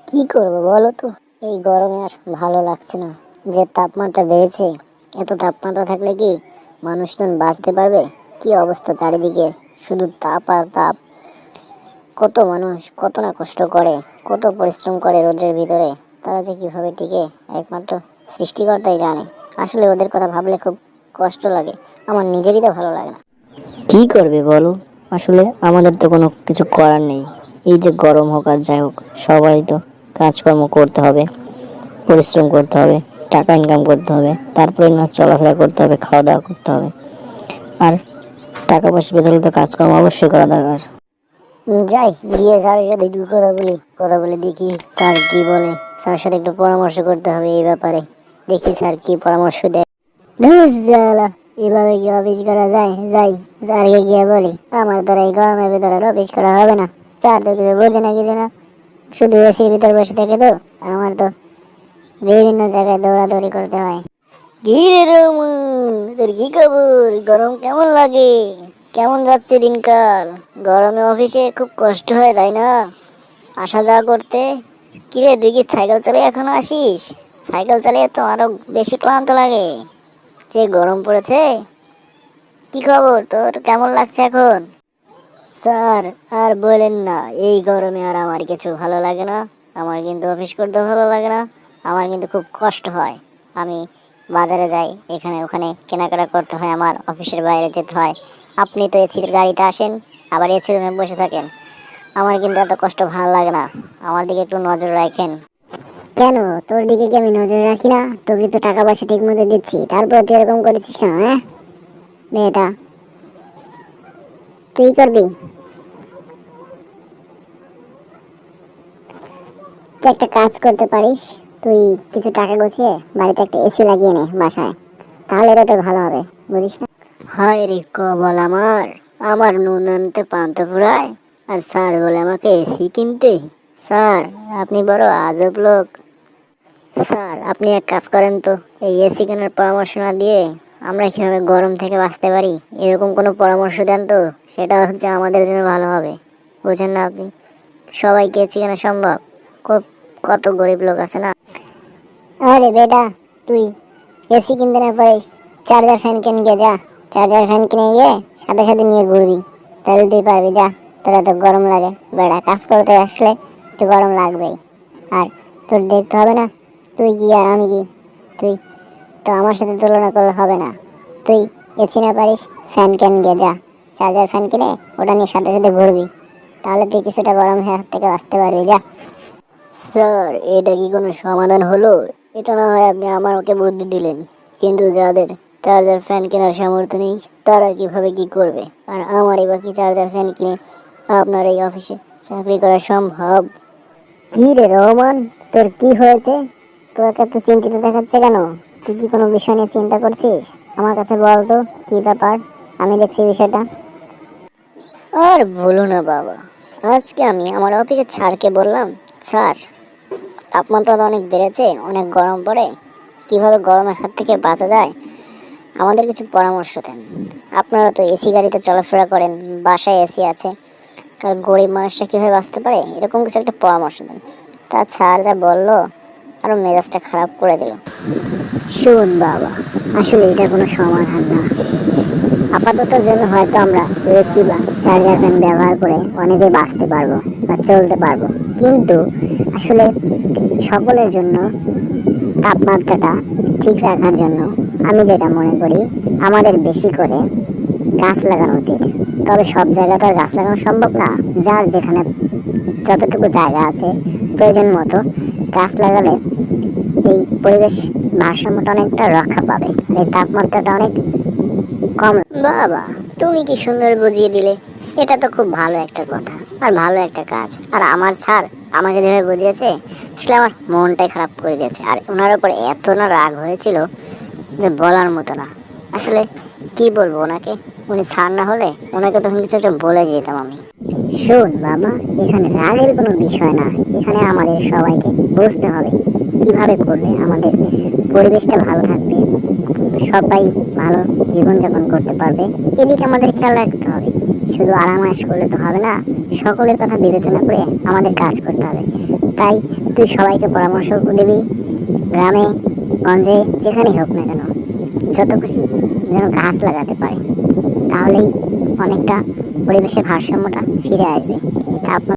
কি করবো বলো তো? এই গরমে আর ভালো লাগছে না। যে তাপমাত্রা বেড়েছে, এত তাপমাত্রা থাকলে কি মানুষজন বাঁচতে পারবে? কি অবস্থা চারিদিকে, শুধু তাপ আর তাপ। কত মানুষ কত না কষ্ট করে, কত পরিশ্রম করে রোদের ভিতরে। তারা যে কিভাবে টিকে, একমাত্র সৃষ্টিকর্তাই জানে। আসলে ওদের কথা ভাবলে খুব কষ্ট লাগে। আমার নিজেরই তো ভালো লাগে না। কি করবে বলো? আসলে আমাদের তো কোনো কিছু করার নেই। এই যে গরম হোক আর যাই হোক, সবাই তো কাজকর্ম করতে হবে, পরিশ্রম করতে হবে, টাকা ইনকাম করতে হবে, তারপরে না চলাফেরা করতে হবে, খাওয়া দাওয়া করতে হবে। আর টাকা পয়সা পেতে হলে তো কাজকর্ম অবশ্যই করা দরকার। যাই গিয়ে স্যারের সাথে একটু কথা বলে দেখি স্যার কি বলে। স্যারের সাথে একটু পরামর্শ করতে হবে এই ব্যাপারে। দেখি স্যার কি পরামর্শ দেয়। ধুস জ্বালা, এভাবে কি অফিস করা যায়? যাই স্যারকে গিয়ে বলি আমার দ্বারা এই গরমের ভিতরে অফিস করা হবে না। স্যার তো কিছু বোঝে না, কিছু না, শুধু এসির ভিতর বসে থাকে। তো আমার তো বিভিন্ন জায়গায় দৌড়াদৌড়ি করতে হয়। কি রে রমন, তোর কি খবর? গরম কেমন লাগে? কেমন যাচ্ছে দিনকাল? গরমে অফিসে খুব কষ্ট হয় তাই না, আসা যাওয়া করতে? কিরে, তুই কি সাইকেল চালিয়ে এখনো আসিস? সাইকেল চালিয়ে তো আরো বেশি ক্লান্ত লাগে, যে গরম পড়েছে। কি খবর তোর, কেমন লাগছে এখন? স্যার, আর বলেন না, এই গরমে আর আমার কিছু ভালো লাগে না। আমার কিন্তু অফিস করতে ভালো লাগে না। আমার কিন্তু খুব কষ্ট হয়। আমি বাজারে যাই, এখানে ওখানে কেনাকাটা করতে হয়, আমার অফিসের বাইরে যেতে হয়। আপনি তো এসির গাড়িতে আসেন, আবার এসি রুমে বসে থাকেন। আমার কিন্তু এত কষ্ট ভালো লাগে না। আমার দিকে একটু নজর রাখেন। কেন, তোর দিকে কি আমি নজর রাখি না? তোকে তো টাকা পয়সা ঠিক মতো দিচ্ছি, তারপর তুই এরকম করেছিস কেন? হ্যাঁ মেয়েটা, তুই করবি? তুই একটা কাজ করতে পারিস, তুই কিছু টাকা গুছিয়ে বাড়িতে একটা এসি লাগিয়ে নে বাসায়, তাহলে তো তোর ভালো হবে, বুঝিস না? হায় রে কবল আমার, আমার নুন আনতে পান্তা ফুরায়, আর স্যার বলে আমাকে এসি কিনতে। স্যার, আপনি বড় আজব লোক। স্যার, আপনি এক কাজ করেন তো, এই এসি কেনার পরামর্শ না দিয়ে আমরা কিভাবে গরম থেকে বাঁচতে পারি এরকম কোনো পরামর্শ দেন তো। সেটা হচ্ছে আমাদের জন্য ভালো হবে। বুঝেন না আপনি? সবাইকে এসি কেনা সম্ভব? কত গরিব লোক আছে না। আরে বেটা, তুই এসি কিনতে না পারিস, চার্জার ফ্যান কিনে গিয়ে যা। চার্জার ফ্যান কিনে গিয়ে সাথে সাথে নিয়ে ঘুরবি, তাহলে তুই পারবি। যা, তোরা তো গরম লাগে বেটা, কাজ করতে আসলে একটু গরম লাগবেই। আর তোর দেখতে হবে না, তুই কি আর আমি কি? তুই তো আমার সাথে তুলনা করলে হবে না। তুই এসি না পারিস, ফ্যান কেন গিয়ে যা, চার্জার ফ্যান কিনে ওটা নিয়ে সাথে সাথে ঘুরবি, তাহলে তুই কিছুটা গরম হাত থেকে বাঁচতে পারবি। যা। স্যার, এটা কি কোনো সমাধান হলো? এটা না হয় আপনি আমাকে বুদ্ধি দিলেন, কিন্তু যাদের চার্জার ফ্যান কেনার সামর্থ্য নেই তারা কিভাবে কি করবে? আর আমারই বা কি চার্জার ফ্যান কিনে আপনার এই অফিসে চাকরি করা সম্ভব? কি রে রহমান, তোর কি হয়েছে? তোকে এত চিন্তিত দেখাচ্ছে কেন? তুই কি কোনো বিষয় নিয়ে চিন্তা করছিস? আমার কাছে বল তো, কি ব্যাপার? আমি দেখছি বিষয়টা। আর বলো না বাবা, আজকে আমি আমার অফিসের স্যারকে বললাম, স্যার, তাপমাত্রা তো অনেক বেড়েছে, অনেক গরম পড়ে, কিভাবে গরমের হাত থেকে বাঁচা যায় আমাদের কিছু পরামর্শ দেন। আপনারা তো এসি গাড়িতে চলাফেরা করেন, বাসায় এসি আছে, আর গরিব মানুষটা কীভাবে বাঁচতে পারে এরকম কিছু একটা পরামর্শ দেন। তা স্যার যা বললো, আরও মেজাজটা খারাপ করে দিল। শোন বাবা, আসলে এটা কোনো সমাধান না। আপাততর জন্য হয়তো আমরা এসি বা চার্জার ফ্যান ব্যবহার করে অনেকে বাঁচতে পারবো বা চলতে পারবো, কিন্তু আসলে সকলের জন্য তাপমাত্রাটা ঠিক রাখার জন্য আমি যেটা মনে করি, আমাদের বেশি করে গাছ লাগানো উচিত। তবে সব জায়গায় তো আর গাছ লাগানো সম্ভব না। যার যেখানে যতটুকু জায়গা আছে প্রয়োজন মতো গাছ লাগালে এই পরিবেশ ভারসাম্যটা অনেকটা রক্ষা পাবে, এই তাপমাত্রাটা অনেক কম। বাবা, তুমি কি সুন্দর বুঝিয়ে দিলে। এটা তো খুব ভালো একটা কথা আর ভালো একটা কাজ। আর আমার স্যার আমাকে যেভাবে বুঝিয়েছে, আসলে আমার মনটাই খারাপ করে দিয়েছে। আর ওনার উপর এত না রাগ হয়েছিল যে বলার মতো না। আসলে কি বলবো ওনাকে, উনি স্যার না হলে ওনাকে তখন কিছু একটা বলে যেতাম আমি। শোন বাবা, এখানে রাগের কোনো বিষয় না। এখানে আমাদের সবাইকে বুঝতে হবে কিভাবে করলে আমাদের পরিবেশটা ভালো থাকবে, সবাই ভালো জীবনযাপন করতে পারবে, এদিকে আমাদের খেয়াল রাখতে হবে। শুধু আরাম আয়েশ করলে তো হবে না, সকলের কথা বিবেচনা করে আমাদের কাজ করতে হবে। তাই তুই সবাইকে পরামর্শ দিবি, গ্রামে গঞ্জে যেখানেই হোক না কেন যত খুশি যেন গাছ লাগাতে পারে। তাহলেই অনেকটা পরিবেশের ভারসাম্যটা ফিরে আসবে। তাপমাত্রা